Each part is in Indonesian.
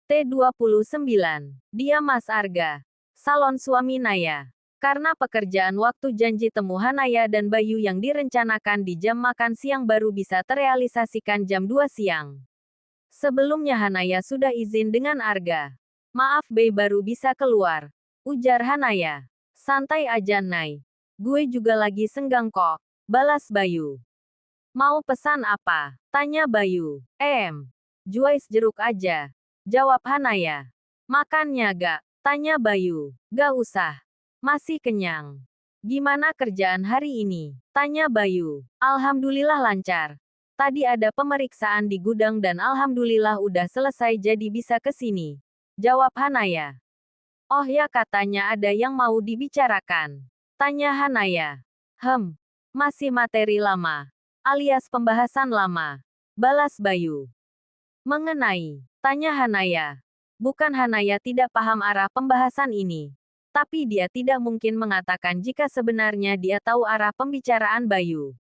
T29. Dia Mas Arga. Salon suami Naya. Karena pekerjaan waktu janji temu Hanaya dan Bayu yang direncanakan di jam makan siang baru bisa terrealisasikan jam 2 siang. Sebelumnya Hanaya sudah izin dengan Arga. Maaf Bey baru bisa keluar. Ujar Hanaya. Santai aja Nay. Gue juga lagi senggang kok. Balas Bayu. Mau pesan apa? Tanya Bayu. Juice jeruk aja. Jawab Hanaya. Makannya gak? Tanya Bayu. Gak usah. Masih kenyang. Gimana kerjaan hari ini? Tanya Bayu. Alhamdulillah lancar. Tadi ada pemeriksaan di gudang dan alhamdulillah udah selesai jadi bisa ke sini. Jawab Hanaya. Oh ya katanya ada yang mau dibicarakan. Tanya Hanaya. Masih materi lama. Alias pembahasan lama. Balas Bayu. Mengenai. Tanya Hanaya. Bukan Hanaya tidak paham arah pembahasan ini. Tapi dia tidak mungkin mengatakan jika sebenarnya dia tahu arah pembicaraan Bayu.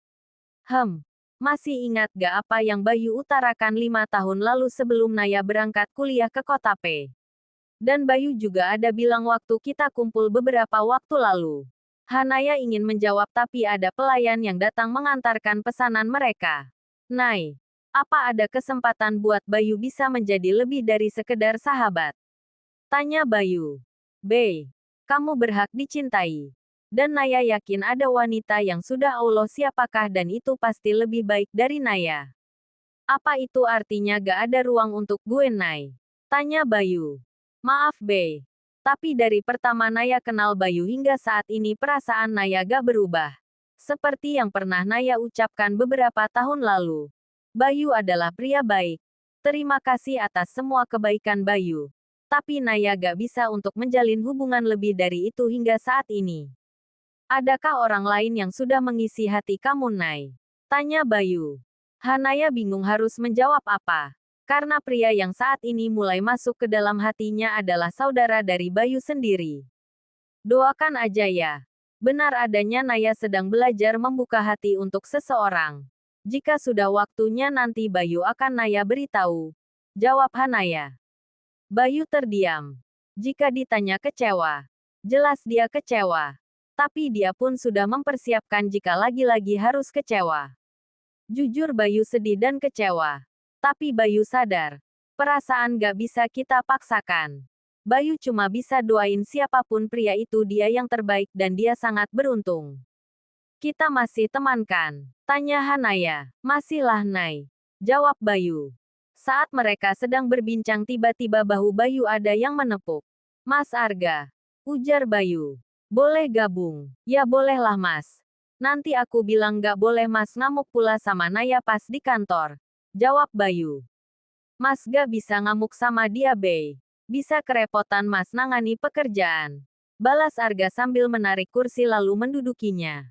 Masih ingat gak apa yang Bayu utarakan 5 tahun lalu sebelum Naya berangkat kuliah ke kota P? Dan Bayu juga ada bilang waktu kita kumpul beberapa waktu lalu. Hanaya ingin menjawab tapi ada pelayan yang datang mengantarkan pesanan mereka. Nay, apa ada kesempatan buat Bayu bisa menjadi lebih dari sekedar sahabat? Tanya Bayu. B. Kamu berhak dicintai. Dan Naya yakin ada wanita yang sudah Allah siapakah dan itu pasti lebih baik dari Naya. Apa itu artinya gak ada ruang untuk gue Nay? Tanya Bayu. Maaf B. Tapi dari pertama Naya kenal Bayu hingga saat ini perasaan Naya gak berubah. Seperti yang pernah Naya ucapkan beberapa tahun lalu. Bayu adalah pria baik. Terima kasih atas semua kebaikan Bayu. Tapi Naya gak bisa untuk menjalin hubungan lebih dari itu hingga saat ini. Adakah orang lain yang sudah mengisi hati kamu Nay? Tanya Bayu. Hanaya bingung harus menjawab apa. Karena pria yang saat ini mulai masuk ke dalam hatinya adalah saudara dari Bayu sendiri. Doakan aja ya. Benar adanya Naya sedang belajar membuka hati untuk seseorang. Jika sudah waktunya nanti Bayu akan Naya beritahu. Jawab Hanaya. Bayu terdiam. Jika ditanya kecewa. Jelas dia kecewa. Tapi dia pun sudah mempersiapkan jika lagi-lagi harus kecewa. Jujur Bayu sedih dan kecewa. Tapi Bayu sadar. Perasaan gak bisa kita paksakan. Bayu cuma bisa doain siapapun pria itu dia yang terbaik dan dia sangat beruntung. Kita masih teman kan? Tanya Hanaya. Masihlah Nay. Jawab Bayu. Saat mereka sedang berbincang tiba-tiba bahu Bayu ada yang menepuk. Mas Arga. Ujar Bayu. Boleh gabung? Ya bolehlah mas. Nanti aku bilang gak boleh mas ngamuk pula sama Naya pas di kantor. Jawab Bayu. Mas gak bisa ngamuk sama dia Bey. Bisa kerepotan mas nangani pekerjaan. Balas Arga sambil menarik kursi lalu mendudukinya.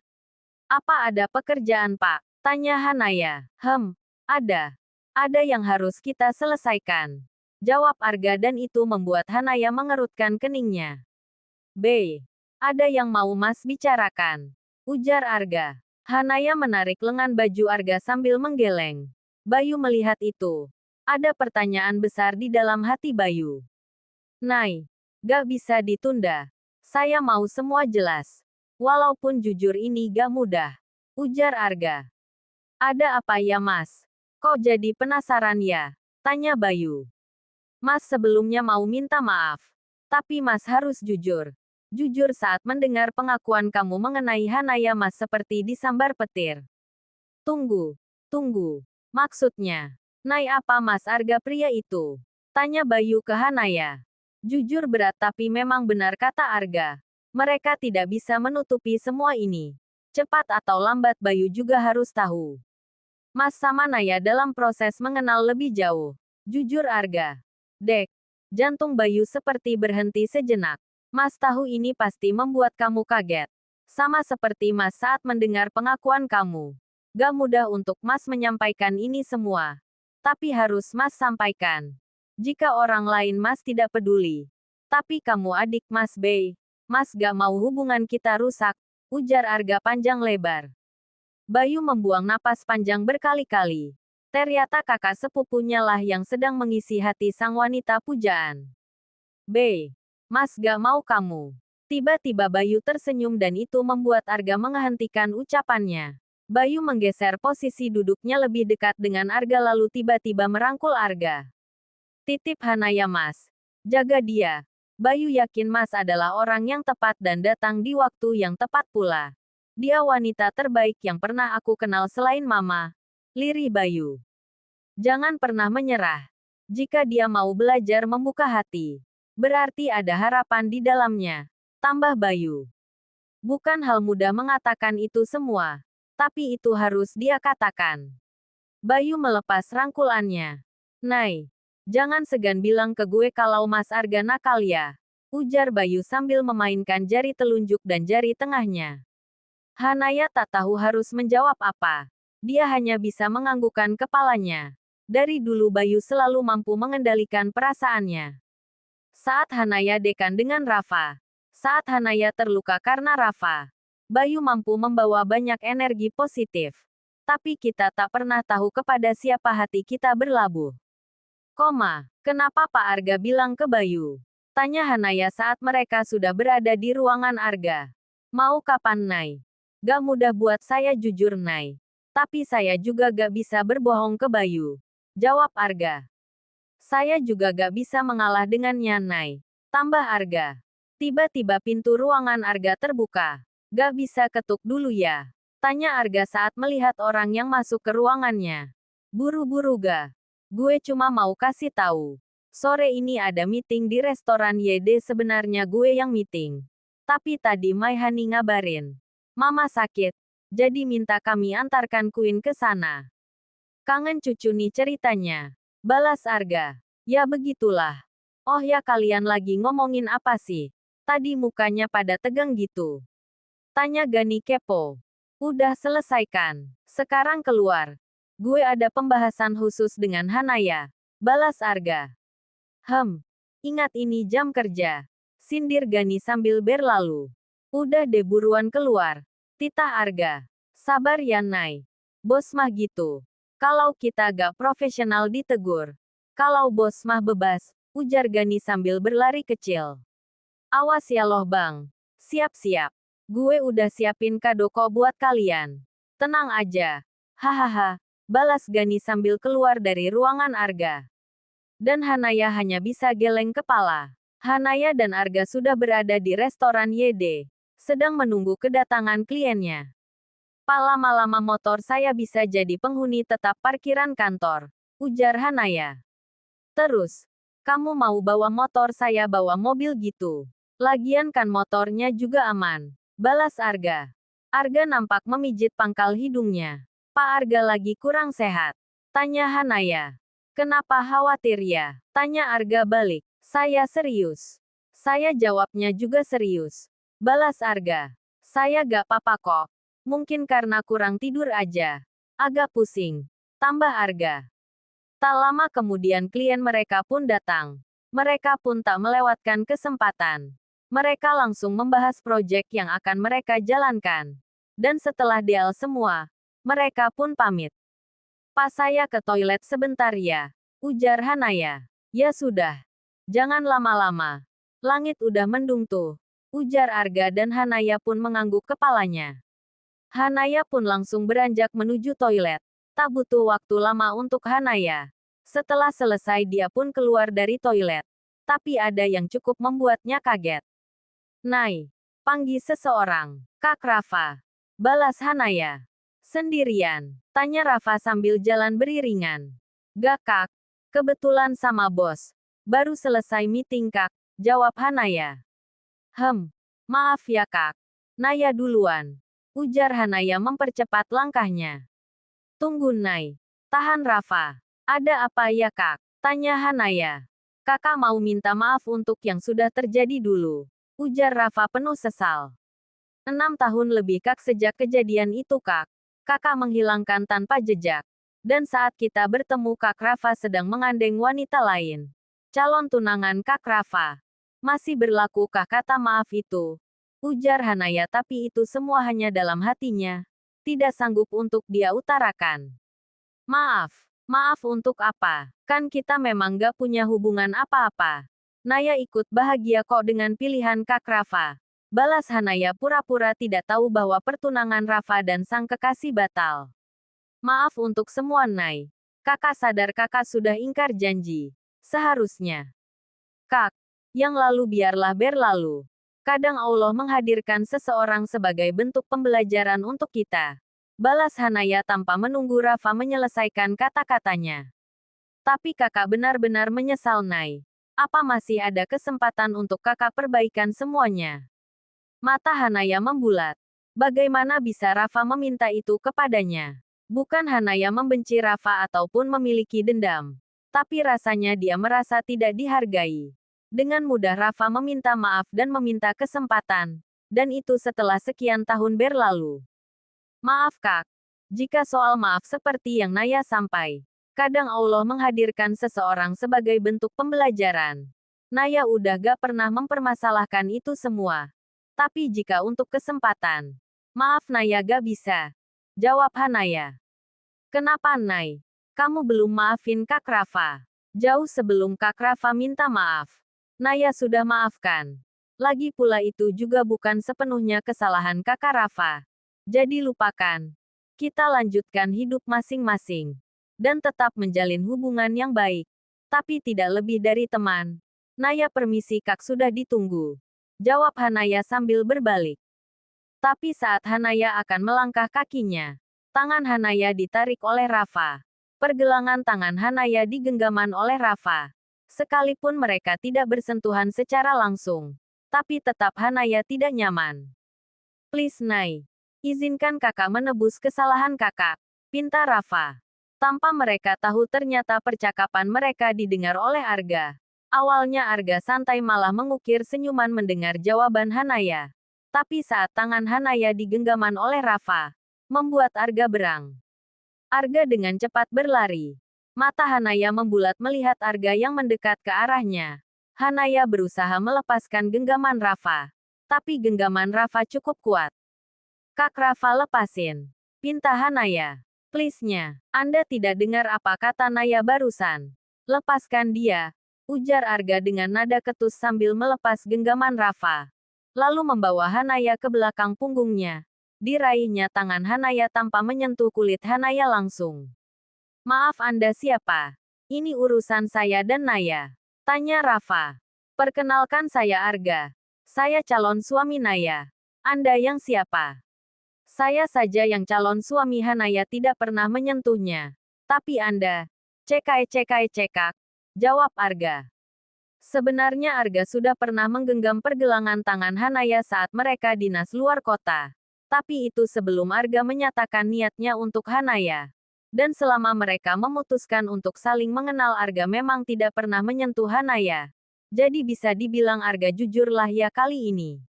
Apa ada pekerjaan pak? Tanya Hanaya. Ada. Ada yang harus kita selesaikan. Jawab Arga dan itu membuat Hanaya mengerutkan keningnya. B. Ada yang mau mas bicarakan. Ujar Arga. Hanaya menarik lengan baju Arga sambil menggeleng. Bayu melihat itu. Ada pertanyaan besar di dalam hati Bayu. Nay. Gak bisa ditunda. Saya mau semua jelas. Walaupun jujur ini gak mudah. Ujar Arga. Ada apa ya mas? Kok jadi penasaran ya? Tanya Bayu. Mas sebelumnya mau minta maaf. Tapi mas harus jujur. Jujur saat mendengar pengakuan kamu mengenai Hanaya mas seperti disambar petir. Tunggu. Maksudnya. Nay apa mas Arga pria itu? Tanya Bayu ke Hanaya. Jujur berat tapi memang benar kata Arga. Mereka tidak bisa menutupi semua ini. Cepat atau lambat Bayu juga harus tahu. Mas sama Naya dalam proses mengenal lebih jauh. Jujur Arga. Dek. Jantung Bayu seperti berhenti sejenak. Mas tahu ini pasti membuat kamu kaget. Sama seperti Mas saat mendengar pengakuan kamu. Gak mudah untuk Mas menyampaikan ini semua. Tapi harus Mas sampaikan. Jika orang lain Mas tidak peduli. Tapi kamu adik Mas Bey. Mas gak mau hubungan kita rusak. Ujar Arga panjang lebar. Bayu membuang napas panjang berkali-kali. Ternyata kakak sepupunya lah yang sedang mengisi hati sang wanita pujaan. B. Mas gak mau kamu. Tiba-tiba Bayu tersenyum dan itu membuat Arga menghentikan ucapannya. Bayu menggeser posisi duduknya lebih dekat dengan Arga lalu tiba-tiba merangkul Arga. Titip Hanaya mas. Jaga dia. Bayu yakin mas adalah orang yang tepat dan datang di waktu yang tepat pula. Dia wanita terbaik yang pernah aku kenal selain mama. Lirih Bayu. Jangan pernah menyerah. Jika dia mau belajar membuka hati, berarti ada harapan di dalamnya. Tambah Bayu. Bukan hal mudah mengatakan itu semua. Tapi itu harus dia katakan. Bayu melepas rangkulannya. Nay, jangan segan bilang ke gue kalau Mas Arga nakal ya. Ujar Bayu sambil memainkan jari telunjuk dan jari tengahnya. Hanaya tak tahu harus menjawab apa. Dia hanya bisa menganggukkan kepalanya. Dari dulu Bayu selalu mampu mengendalikan perasaannya. Saat Hanaya dekan dengan Rafa. Saat Hanaya terluka karena Rafa. Bayu mampu membawa banyak energi positif. Tapi kita tak pernah tahu kepada siapa hati kita berlabuh. Kenapa Pak Arga bilang ke Bayu? Tanya Hanaya saat mereka sudah berada di ruangan Arga. Mau kapan Nay? Gak mudah buat saya jujur Nay. Tapi saya juga gak bisa berbohong ke Bayu. Jawab Arga. Saya juga gak bisa mengalah dengannya Nay. Tambah Arga. Tiba-tiba pintu ruangan Arga terbuka. Gak bisa ketuk dulu ya? Tanya Arga saat melihat orang yang masuk ke ruangannya. Buru-buru ga? Gue cuma mau kasih tahu. Sore ini ada meeting di restoran YD sebenarnya gue yang meeting. Tapi tadi Mai Hani ngabarin. Mama sakit. Jadi minta kami antarkan Queen ke sana. Kangen cucu nih ceritanya. Balas Arga. Ya begitulah. Oh ya kalian lagi ngomongin apa sih? Tadi mukanya pada tegang gitu. Tanya Gani kepo. Udah selesaikan. Sekarang keluar. Gue ada pembahasan khusus dengan Hanaya. Balas Arga. Ingat ini jam kerja. Sindir Gani sambil berlalu. Udah deh buruan keluar. Titah Arga. Sabar ya Nay. Bos mah gitu. Kalau kita gak profesional ditegur. Kalau bos mah bebas, ujar Gani sambil berlari kecil. Awas ya loh bang. Siap-siap. Gue udah siapin kado kok buat kalian. Tenang aja. Hahaha. Balas Gani sambil keluar dari ruangan Arga. Dan Hanaya hanya bisa geleng kepala. Hanaya dan Arga sudah berada di restoran YD. Sedang menunggu kedatangan kliennya. Pak lama-lama motor saya bisa jadi penghuni tetap parkiran kantor. Ujar Hanaya. Terus, kamu mau bawa motor saya bawa mobil gitu. Lagian kan motornya juga aman. Balas Arga. Arga nampak memijit pangkal hidungnya. Pak Arga lagi kurang sehat. Tanya Hanaya. Kenapa khawatir ya? Tanya Arga balik. Saya serius. Saya jawabnya juga serius. Balas Arga. Saya gak apa-apa kok. Mungkin karena kurang tidur aja. Agak pusing. Tambah Arga. Tak lama kemudian klien mereka pun datang. Mereka pun tak melewatkan kesempatan. Mereka langsung membahas proyek yang akan mereka jalankan. Dan setelah deal semua, mereka pun pamit. Pak saya ke toilet sebentar ya. Ujar Hanaya. Ya sudah. Jangan lama-lama. Langit udah mendung tuh. Ujar Arga dan Hanaya pun mengangguk kepalanya. Hanaya pun langsung beranjak menuju toilet. Tak butuh waktu lama untuk Hanaya. Setelah selesai dia pun keluar dari toilet. Tapi ada yang cukup membuatnya kaget. Nay, panggil seseorang. Kak Rafa. Balas Hanaya. Sendirian. Tanya Rafa sambil jalan beriringan. Gak kak. Kebetulan sama bos. Baru selesai meeting kak. Jawab Hanaya. Maaf ya kak. Naya duluan. Ujar Hanaya mempercepat langkahnya. Tunggu Nay. Tahan Rafa. Ada apa ya kak? Tanya Hanaya. Kakak mau minta maaf untuk yang sudah terjadi dulu. Ujar Rafa penuh sesal. 6 tahun lebih kak sejak kejadian itu kak. Kakak menghilangkan tanpa jejak. Dan saat kita bertemu kak Rafa sedang mengandeng wanita lain. Calon tunangan kak Rafa. Masih berlakukah kata maaf itu? Ujar Hanaya tapi itu semua hanya dalam hatinya. Tidak sanggup untuk dia utarakan. Maaf. Maaf untuk apa? Kan kita memang gak punya hubungan apa-apa. Naya ikut bahagia kok dengan pilihan Kak Rafa. Balas Hanaya pura-pura tidak tahu bahwa pertunangan Rafa dan sang kekasih batal. Maaf untuk semua Nay. Kakak sadar kakak sudah ingkar janji. Seharusnya. Kak, yang lalu biarlah berlalu. Kadang Allah menghadirkan seseorang sebagai bentuk pembelajaran untuk kita. Balas Hanaya tanpa menunggu Rafa menyelesaikan kata-katanya. Tapi kakak benar-benar menyesal Nay. Apa masih ada kesempatan untuk kakak perbaikan semuanya? Mata Hanaya membulat. Bagaimana bisa Rafa meminta itu kepadanya? Bukan Hanaya membenci Rafa ataupun memiliki dendam. Tapi rasanya dia merasa tidak dihargai. Dengan mudah Rafa meminta maaf dan meminta kesempatan. Dan itu setelah sekian tahun berlalu. Maaf Kak. Jika soal maaf seperti yang Naya sampai. Kadang Allah menghadirkan seseorang sebagai bentuk pembelajaran. Naya udah gak pernah mempermasalahkan itu semua. Tapi jika untuk kesempatan. Maaf Naya gak bisa. Jawab Hanaya. Kenapa Nay? Kamu belum maafin Kak Rafa. Jauh sebelum Kak Rafa minta maaf. Naya sudah maafkan. Lagi pula itu juga bukan sepenuhnya kesalahan Kakak Rafa. Jadi lupakan. Kita lanjutkan hidup masing-masing. Dan tetap menjalin hubungan yang baik. Tapi tidak lebih dari teman. Naya permisi Kak sudah ditunggu. Jawab Hanaya sambil berbalik. Tapi saat Hanaya akan melangkah kakinya. Tangan Hanaya ditarik oleh Rafa. Pergelangan tangan Hanaya digenggaman oleh Rafa. Sekalipun mereka tidak bersentuhan secara langsung. Tapi tetap Hanaya tidak nyaman. Please Nay. Izinkan kakak menebus kesalahan kakak. Pinta Rafa. Tanpa mereka tahu ternyata percakapan mereka didengar oleh Arga. Awalnya Arga santai malah mengukir senyuman mendengar jawaban Hanaya. Tapi saat tangan Hanaya digenggaman oleh Rafa, membuat Arga berang. Arga dengan cepat berlari. Mata Hanaya membulat melihat Arga yang mendekat ke arahnya. Hanaya berusaha melepaskan genggaman Rafa. Tapi genggaman Rafa cukup kuat. Kak Rafa lepasin. Pinta Hanaya. Please-nya. Anda tidak dengar apa kata Naya barusan. Lepaskan dia. Ujar Arga dengan nada ketus sambil melepas genggaman Rafa. Lalu membawa Hanaya ke belakang punggungnya. Diraihnya tangan Hanaya tanpa menyentuh kulit Hanaya langsung. Maaf Anda siapa? Ini urusan saya dan Naya. Tanya Rafa. Perkenalkan saya Arga. Saya calon suami Naya. Anda yang siapa? Saya saja yang calon suami Hanaya tidak pernah menyentuhnya. Tapi Anda. Cekak. Jawab Arga. Sebenarnya Arga sudah pernah menggenggam pergelangan tangan Hanaya saat mereka dinas luar kota. Tapi itu sebelum Arga menyatakan niatnya untuk Hanaya. Dan selama mereka memutuskan untuk saling mengenal Arga memang tidak pernah menyentuh Hanaya. Jadi bisa dibilang Arga jujurlah ya kali ini.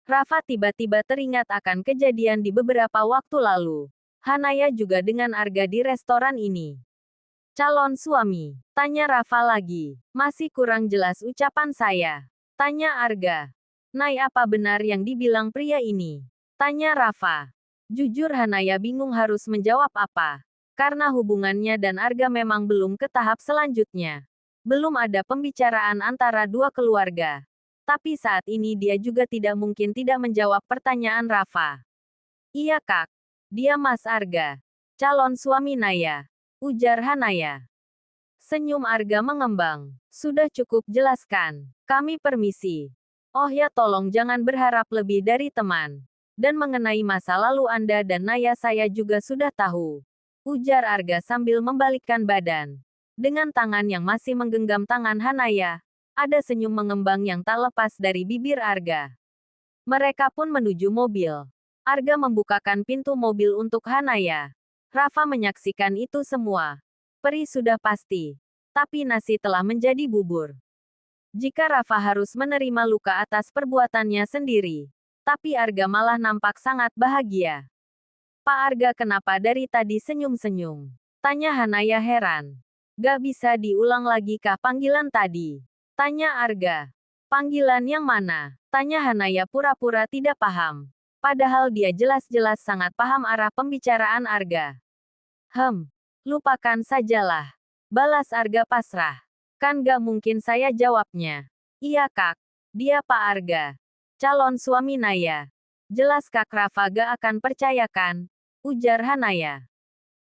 Rafa tiba-tiba teringat akan kejadian di beberapa waktu lalu. Hanaya juga dengan Arga di restoran ini. Calon suami. Tanya Rafa lagi. Masih kurang jelas ucapan saya. Tanya Arga. Nay apa benar yang dibilang pria ini? Tanya Rafa. Jujur Hanaya bingung harus menjawab apa. Karena hubungannya dan Arga memang belum ke tahap selanjutnya. Belum ada pembicaraan antara dua keluarga. Tapi saat ini dia juga tidak mungkin tidak menjawab pertanyaan Rafa. Iya Kak. Dia Mas Arga. Calon suami Naya. Ujar Hanaya. Senyum Arga mengembang. Sudah cukup jelaskan. Kami permisi. Oh ya tolong jangan berharap lebih dari teman. Dan mengenai masa lalu Anda dan Naya saya juga sudah tahu. Ujar Arga sambil membalikkan badan. Dengan tangan yang masih menggenggam tangan Hanaya, ada senyum mengembang yang tak lepas dari bibir Arga. Mereka pun menuju mobil. Arga membukakan pintu mobil untuk Hanaya. Rafa menyaksikan itu semua. Peri sudah pasti. Tapi nasi telah menjadi bubur. Jika Rafa harus menerima luka atas perbuatannya sendiri. Tapi Arga malah nampak sangat bahagia. Pak Arga kenapa dari tadi senyum-senyum? Tanya Hanaya heran. Gak bisa diulang lagi kah panggilan tadi? Tanya Arga. Panggilan yang mana? Tanya Hanaya pura-pura tidak paham. Padahal dia jelas-jelas sangat paham arah pembicaraan Arga. Lupakan sajalah. Balas Arga pasrah. Kan gak mungkin saya jawabnya. Iya kak. Dia Pak Arga. Calon suami Naya. Jelas Kak Rafa gak akan percayakan. Ujar Hanaya.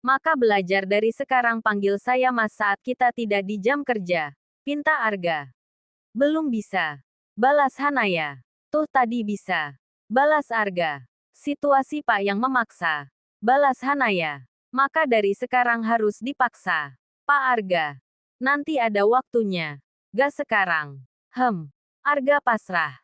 Maka belajar dari sekarang panggil saya Mas saat kita tidak di jam kerja. Pinta Arga. Belum bisa. Balas Hanaya. Tuh tadi bisa. Balas Arga. Situasi Pak yang memaksa. Balas Hanaya. Maka dari sekarang harus dipaksa. Pak Arga. Nanti ada waktunya. Gak sekarang. Arga pasrah.